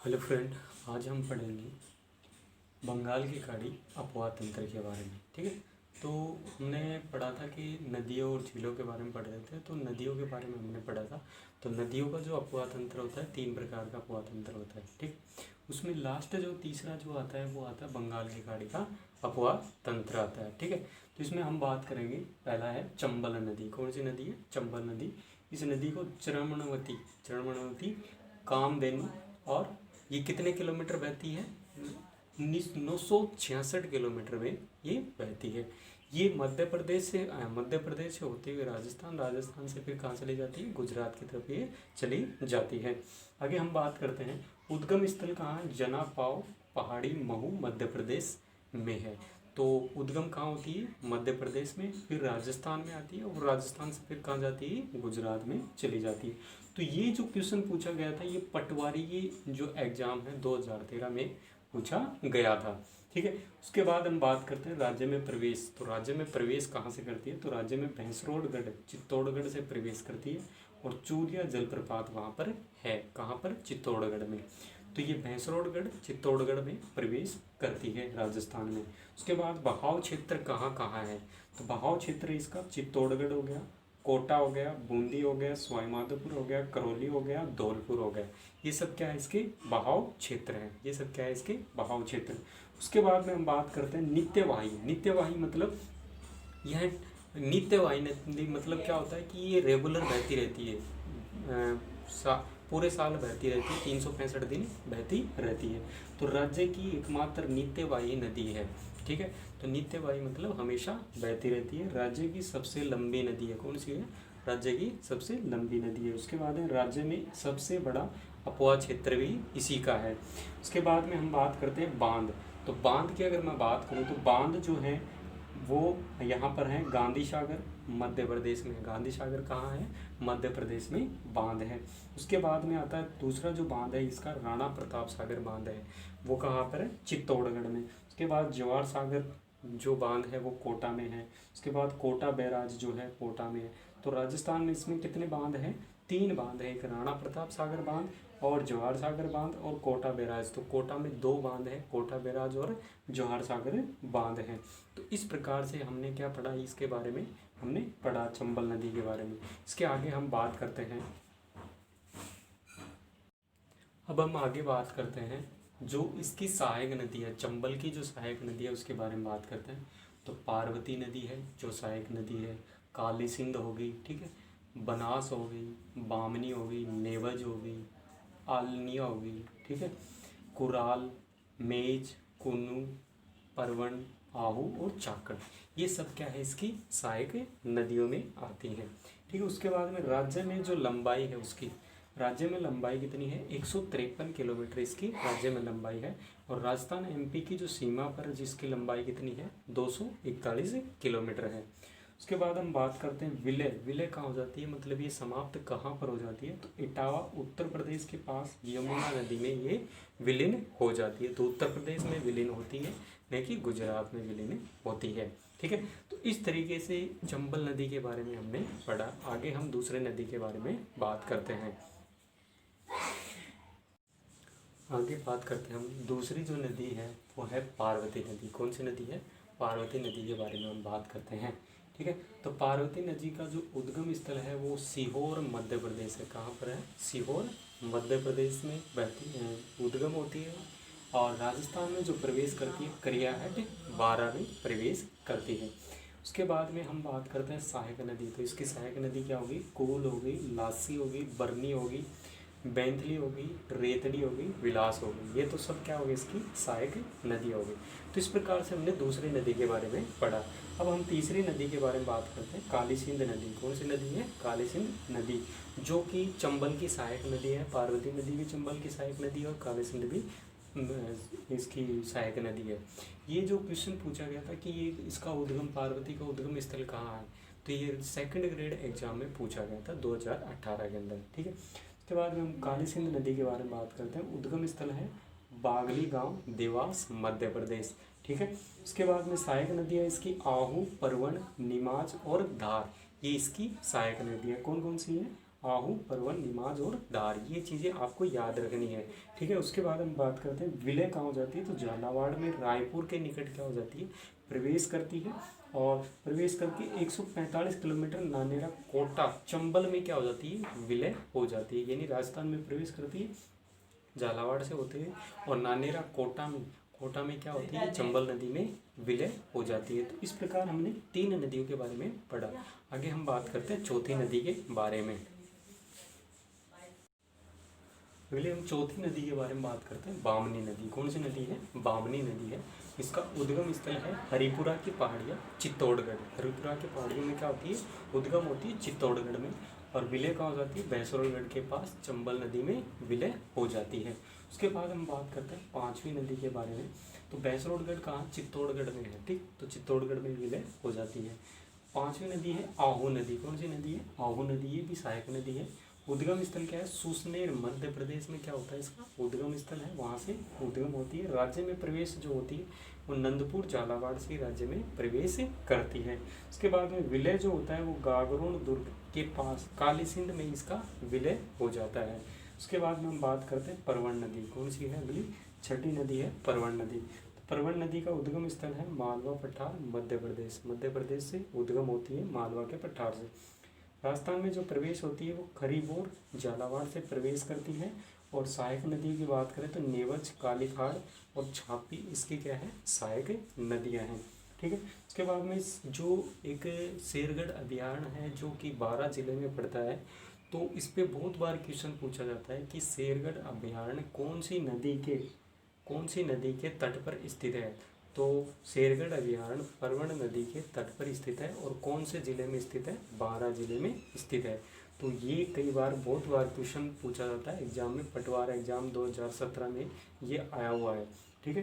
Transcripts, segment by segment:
Hello friend, आज हम पढ़ेंगे बंगाल की खाड़ी अपवाह तंत्र के बारे में। ठीक है, तो हमने पढ़ा था कि नदियों और झीलों के बारे में पढ़ रहे थे। तो नदियों के बारे में हमने पढ़ा था। तो नदियों का जो अपवाह तंत्र होता है, 3 प्रकार का अपवाह तंत्र होता है। ठीक, उसमें लास्ट जो तीसरा जो आता है वो आता है बंगाल की खाड़ी का अपवाह तंत्र आता है। ठीक है, तो इसमें हम बात करेंगे। पहला है चंबल नदी। कौन सी नदी है? चंबल नदी। इस नदी को चरणवती कामधेनु, और ये कितने किलोमीटर बहती है? 966 किलोमीटर में ये बहती है। ये मध्य प्रदेश से होते हुए राजस्थान से फिर कहाँ चली जाती है? गुजरात की तरफ ये चली जाती है। आगे हम बात करते हैं, उद्गम स्थल कहाँ है? जनापाव पहाड़ी महू मध्य प्रदेश में है। तो उद्गम कहाँ होती है? मध्य प्रदेश में, फिर राजस्थान में आती है, और राजस्थान से फिर कहाँ जाती है? गुजरात में चली जाती है। तो ये जो क्वेश्चन पूछा गया था, ये पटवारी की जो एग्जाम है 2013 में पूछा गया था। ठीक है, उसके बाद हम बात करते हैं राज्य में प्रवेश। तो राज्य में प्रवेश कहाँ से करती है? तो राज्य में भैंसरोडगढ़ चित्तौड़गढ़ से प्रवेश करती है, और चूरिया जलप्रपात वहाँ पर है। कहाँ पर? चित्तौड़गढ़ में। तो ये भैंसरोडगढ़ चित्तौड़गढ़ में प्रवेश करती है राजस्थान में। उसके बाद बहाव क्षेत्र कहाँ कहाँ है? तो बहाव क्षेत्र इसका चित्तौड़गढ़ हो गया, कोटा हो गया, बूंदी हो गया, सवाईमाधोपुर हो गया, करौली हो गया, धौलपुर हो गया। ये सब क्या है? इसके बहाव क्षेत्र है। ये सब क्या है? इसके बहाव क्षेत्र। उसके बाद में हम बात करते हैं नित्यवाही। नित्यवाही मतलब यह नित्यवाही नदी मतलब क्या होता है कि ये रेगुलर बहती रहती है। पूरे साल बहती रहती है, 365 दिन बहती रहती है। तो राज्य की एकमात्र नित्यवाही नदी है। ठीक है, तो नित्यवाही मतलब हमेशा बहती रहती है। राज्य की सबसे लंबी नदी है। कौन सी है? राज्य की सबसे लंबी नदी है। उसके बाद है राज्य में सबसे बड़ा अपवाह क्षेत्र भी इसी का है। उसके बाद में हम बात करते हैं बांध। तो बांध की अगर मैं बात करूँ तो बांध जो है वो यहाँ पर है गांधी सागर मध्य प्रदेश में। गांधी सागर कहाँ है? मध्य प्रदेश में बांध है। उसके बाद में आता है दूसरा जो बांध है इसका, राणा प्रताप सागर बांध है। वो कहाँ पर है? चित्तौड़गढ़ में। उसके बाद जवाहर सागर जो बांध है वो कोटा में है। उसके बाद कोटा बैराज जो है कोटा में है। तो राजस्थान में इसमें कितने बांध हैं? 3 बांध है। एक राणा प्रताप सागर बांध, और जवाहर सागर बांध, और कोटा बैराज। तो कोटा में 2 बांध है, कोटा बैराज और जवाहर सागर बांध है। तो इस प्रकार से हमने क्या पढ़ा? इसके बारे में हमने पढ़ा, चंबल नदी के बारे में। इसके आगे हम बात करते हैं। अब हम आगे बात करते हैं जो इसकी सहायक नदी है, चंबल की जो सहायक नदी है उसके बारे में बात करते हैं। तो पार्वती नदी है जो सहायक नदी है, काली सिंध हो गई, ठीक है, बनास हो गई, बामनी हो गई, नेवज हो गई, आलनिया हो गई, ठीक है, कुराल, मेज, कुन्नू, परवन, आहू और चाकड़। ये सब क्या है? इसकी सहायक नदियों में आती हैं। ठीक है, उसके बाद में राज्य में जो लंबाई है उसकी, राज्य में लंबाई कितनी है? 153 किलोमीटर इसकी राज्य में लंबाई है। और राजस्थान एमपी की जो सीमा पर जिसकी लंबाई कितनी है? 241 किलोमीटर है। उसके बाद हम बात करते हैं विलय। विलय कहाँ हो जाती है, मतलब ये समाप्त कहाँ पर हो जाती है? तो इटावा उत्तर प्रदेश के पास यमुना नदी में ये विलीन हो जाती है। तो उत्तर प्रदेश में विलीन होती है, न कि गुजरात में विलीन होती है। ठीक है, तो इस तरीके से चंबल नदी के बारे में हमने पढ़ा। आगे हम दूसरे नदी के बारे में बात करते हैं। आगे बात करते हैं हम दूसरी जो नदी है वो है पार्वती नदी। कौन सी नदी है? पार्वती नदी के बारे में हम बात करते हैं। ठीक है, तो पार्वती नदी का जो उद्गम स्थल है वो सीहोर मध्य प्रदेश है। कहाँ पर है? सीहोर मध्य प्रदेश में बहती उद्गम होती है, और राजस्थान में जो प्रवेश करती है करियाहट बारा में प्रवेश करती है। उसके बाद में हम बात करते हैं सहायक नदी। तो इसकी सहायक नदी क्या होगी? कूल हो गई, लासी हो गई, बरनी हो गई, बैंथली हो गई, रेतड़ी हो गई, विलास हो गई। ये तो सब क्या हो गई? इसकी सहायक नदी हो गई। तो इस प्रकार से हमने दूसरी नदी के बारे में पढ़ा। अब हम तीसरी नदी के बारे में बात करते हैं, काली सिंध नदी। कौन सी नदी है? काली सिंध नदी, जो कि चंबल की सहायक नदी है। पार्वती नदी भी चंबल की सहायक नदी है, और काली सिंध भी इसकी सहायक नदी है। ये जो क्वेश्चन पूछा गया था कि ये इसका उद्गम, पार्वती का उद्गम स्थल कहाँ है, तो ये सेकंड ग्रेड एग्जाम में पूछा गया था 2018 के अंदर। ठीक है, उसके बाद में हम काली सिंध नदी के बारे में बात करते हैं। उद्गम स्थल है बागली गांव, देवास, मध्य प्रदेश। ठीक है, उसके बाद में सहायक नदी है इसकी आहू, परवन, निमाज और धार। ये इसकी सहायक नदी है। कौन कौन सी है? आहू, परवल, निमाज और धार, ये चीज़ें आपको याद रखनी है। ठीक है, उसके बाद हम बात करते हैं विलय कहाँ हो जाती है, तो झालावाड़ में रायपुर के निकट क्या हो जाती है, प्रवेश करती है। और प्रवेश करके 145 किलोमीटर नानेरा कोटा चंबल में क्या हो जाती है, विलय हो जाती है। यानी राजस्थान में प्रवेश करती है झालावाड़ से होते हैं, और नानेरा कोटा में क्या होती है, चंबल नदी में विलय हो जाती है। तो इस प्रकार हमने 3 नदियों के बारे में पढ़ा। आगे हम बात करते हैं चौथी नदी के बारे में। अगले हम चौथी नदी के बारे में बात करते हैं, बामनी नदी। कौन सी नदी है, बामनी नदी है। इसका उद्गम स्थल है हरिपुरा की पहाड़ियाँ, चित्तौड़गढ़। हरिपुरा की पहाड़ियों में क्या होती है, उद्गम होती है चित्तौड़गढ़ में, और विलय कहाँ हो जाती है, भैंसरोलगढ़ के पास चंबल नदी में विलय हो जाती है। उसके बाद हम बात करते हैं पांचवी नदी के बारे में। तो भैंसरोलगढ़ कहाँ, चित्तौड़गढ़ में है। ठीक, तो चित्तौड़गढ़ में विलय हो जाती है। पांचवी नदी है आहू नदी। कौन सी नदी है, आहू नदी, ये भी सहायक नदी है। उद्गम स्थल क्या है, सुसनेर, मध्य प्रदेश में क्या होता है, इसका उद्गम स्थल है, वहाँ से उद्गम होती है। राज्य में प्रवेश जो होती है वो नंदपुर झालावाड़ से राज्य में प्रवेश करती है। उसके बाद में विलय जो होता है वो गागरोन दुर्ग के पास काली सिंध में इसका विलय हो जाता है। उसके बाद में हम बात करते हैं परवण नदी। कौन सी है, अगली छठी नदी है परवण नदी। तो परवण नदी का उद्गम स्थल है मालवा पठार, मध्य प्रदेश। मध्य प्रदेश से उद्गम होती है, मालवा के पठार से। राजस्थान में जो प्रवेश होती है वो खरीबोर, झालावाड़ से प्रवेश करती है। और सहायक नदी की बात करें तो नेवज, कालीखाड़ और छापी इसकी क्या है, सहायक नदियां हैं। ठीक है, उसके बाद में जो एक शेरगढ़ अभयारण्य है जो कि 12 जिले में पड़ता है, तो इस पे बहुत बार क्वेश्चन पूछा जाता है कि शेरगढ़ अभयारण्य कौन सी नदी के तट पर स्थित है। तो शेरगढ़ अभयारण्य परवण नदी के तट पर स्थित है, और कौन से जिले में स्थित है, 12 जिले में स्थित है। तो ये कई बार बहुत बार क्वेश्चन पूछा जाता है एग्जाम में, पटवार एग्जाम 2017 में ये आया हुआ है। ठीक है,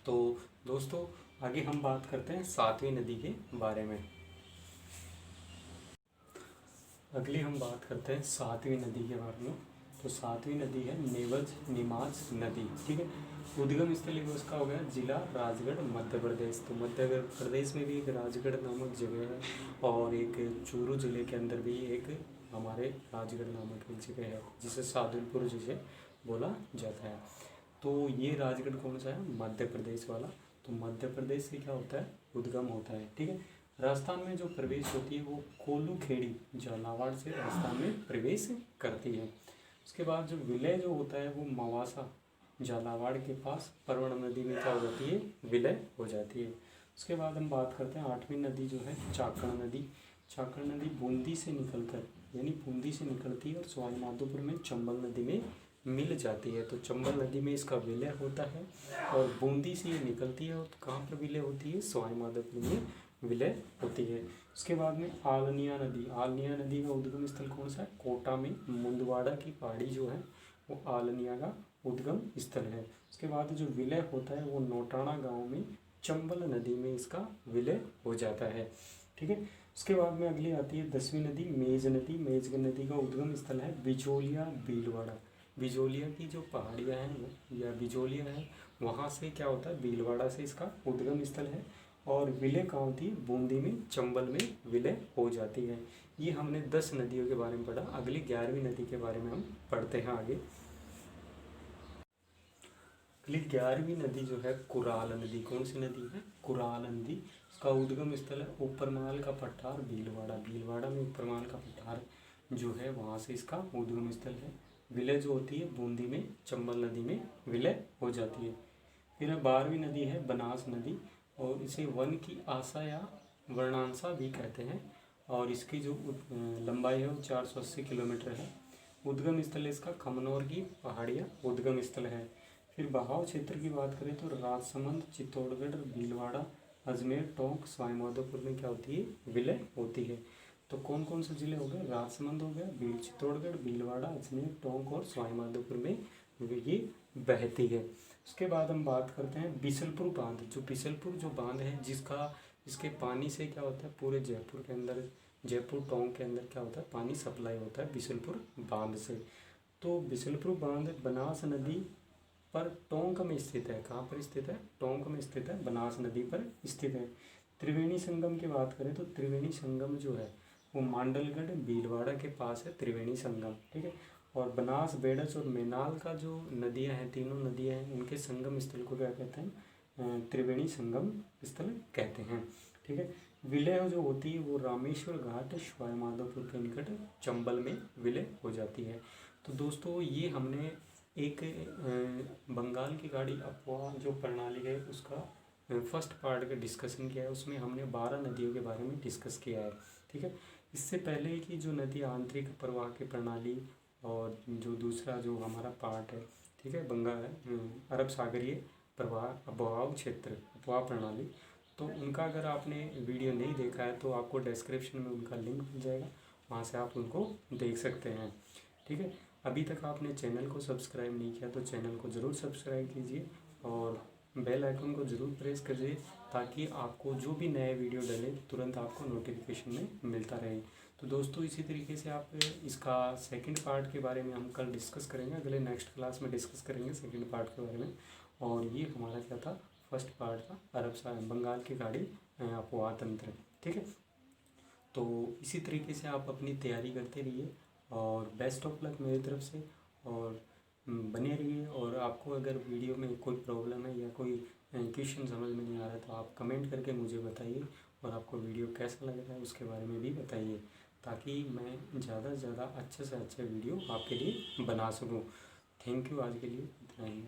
तो दोस्तों आगे हम बात करते हैं सातवीं नदी के बारे में। अगली हम बात करते हैं सातवीं नदी के बारे में। तो सातवीं नदी है नेवज निमाज नदी। ठीक है, उद्गम स्थल उसका हो गया जिला राजगढ़, मध्य प्रदेश। तो मध्य प्रदेश में भी एक राजगढ़ नामक जगह है, और एक चूरू जिले के अंदर भी एक हमारे राजगढ़ नामक एक जगह है जिसे सादुलपुर जिसे बोला जाता है। तो ये राजगढ़ कौन सा है, मध्य प्रदेश वाला। तो मध्य प्रदेश से क्या होता है, उद्गम होता है। ठीक है, राजस्थान में जो प्रवेश होती है वो कोल्लू खेड़ी, झालावाड़ से राजस्थान में प्रवेश करती है। उसके बाद जो विलय जो होता है वो मवासा, झालावाड़ के पास परवण नदी में क्या हो जाती है, विलय हो जाती है। उसके बाद हम बात करते हैं आठवीं नदी जो है चाकण नदी। चाकण नदी बूंदी से निकलकर, यानी बूंदी से निकलती है और सवाई माधोपुर में चंबल नदी में मिल जाती है। तो चंबल नदी में इसका विलय होता है, और बूंदी से ये निकलती है, और कहाँ पर विलय होती है, सवाई माधोपुर में विलय होती है। उसके बाद में आलनिया नदी। आलनिया नदी का उद्गम स्थल कौन सा है, कोटा में। मुंदवाड़ा की पहाड़ी जो है वो आलनिया का उद्गम स्थल है। उसके बाद जो विलय होता है वो नोटाणा गांव में चंबल नदी में इसका विलय हो जाता है। ठीक है, उसके बाद में अगली आती है 10वीं नदी मेज नदी। मेज नदी का उद्गम स्थल है बिजोलिया, भीलवाड़ा। बिजोलिया की जो पहाड़ियाँ हैं या बिजोलिया है, वहाँ से क्या होता है, भीलवाड़ा से इसका उद्गम स्थल है, और विलय कहाँ होती है, बूंदी में, चंबल में विलय हो जाती है। ये हमने 10 नदियों के बारे में पढ़ा। अगली 11वीं नदी के बारे में हम पढ़ते हैं आगे। अगली 11वीं नदी जो है कुराल नदी। कौन सी नदी है, कुराल नदी। उसका उद्गम स्थल है ऊपरमाल का पठार, भीलवाड़ा। भीलवाड़ा में ऊपरमाल का पठार जो है वहाँ से इसका उद्गम स्थल है। विलय जो होती है बूंदी में, चंबल नदी में विलय हो जाती है। फिर 12वीं नदी है बनास नदी, और इसे वन की आशा या वर्णांशा भी कहते हैं, और इसकी जो लंबाई है वो 480 किलोमीटर है। उद्गम स्थल इसका खमनौर की पहाड़ियाँ उद्गम स्थल है। फिर बहाव क्षेत्र की बात करें तो राजसमंद, चित्तौड़गढ़, भीलवाड़ा, अजमेर, टोंक, सवाई माधोपुर में क्या होती है, विलय होती है। तो कौन कौन से जिले हो गए, राजसमंद हो गया, चित्तौड़गढ़, भीलवाड़ा, अजमेर, टोंक और सवाई माधोपुर में ये बहती है। उसके बाद हम बात करते हैं बिसलपुर बांध। जो बिसलपुर जो बांध है इसके पानी से क्या होता है, पूरे जयपुर के अंदर, जयपुर टोंक के अंदर क्या होता है, पानी सप्लाई होता है बिसलपुर बांध से। तो बिसलपुर बांध बनास नदी पर टोंक में स्थित है। कहाँ पर स्थित है, टोंक में स्थित है, बनास नदी पर स्थित है। त्रिवेणी संगम की बात करें तो त्रिवेणी संगम जो है वो मांडलगढ़ भीलवाड़ा के पास है त्रिवेणी संगम, ठीक है। और बनास, बेड़च और मेनाल का जो नदियाँ हैं, तीनों नदियाँ हैं, उनके संगम स्थल को क्या कहते हैं? त्रिवेणी संगम स्थल कहते हैं, ठीक है। विलय जो होती है वो रामेश्वर घाट सवाईमाधोपुर के निकट चंबल में विलय हो जाती है। तो दोस्तों ये हमने एक बंगाल की खाड़ी अफवाह जो प्रणाली है उसका फर्स्ट पार्ट का डिस्कशन किया है। उसमें हमने 12 नदियों के बारे में डिस्कस किया है, ठीक है। इससे पहले की जो नदी आंतरिक प्रवाह की प्रणाली और जो दूसरा जो हमारा पार्ट है, ठीक है, अरब सागरीय प्रवाह अबवाह क्षेत्र अफवाह प्रणाली, तो उनका अगर आपने वीडियो नहीं देखा है तो आपको डिस्क्रिप्शन में उनका लिंक मिल जाएगा, वहाँ से आप उनको देख सकते हैं, ठीक है। अभी तक आपने चैनल को सब्सक्राइब नहीं किया तो चैनल को ज़रूर सब्सक्राइब कीजिए और बेल आइकन को ज़रूर प्रेस करिए ताकि आपको जो भी नए वीडियो डले तुरंत आपको नोटिफिकेशन में मिलता रहे। तो दोस्तों इसी तरीके से आप इसका सेकंड पार्ट के बारे में हम कल डिस्कस करेंगे, अगले नेक्स्ट क्लास में डिस्कस करेंगे सेकंड पार्ट के बारे में। और ये हमारा क्या था, फर्स्ट पार्ट था बंगाल की खाड़ी अफवाह तंत्र, ठीक है। तो इसी तरीके से आप अपनी तैयारी करते रहिए और बेस्ट ऑफ लक मेरी तरफ से, और बने रहिए। और आपको अगर वीडियो में कोई प्रॉब्लम है या कोई क्वेश्चन समझ में नहीं आ रहा तो आप कमेंट करके मुझे बताइए, और आपको वीडियो कैसा लग रहा है उसके बारे में भी बताइए, ताकि मैं ज़्यादा से ज़्यादा अच्छे से अच्छे वीडियो आपके लिए बना सकूँ। थैंक यू, आज के लिए इतना ही।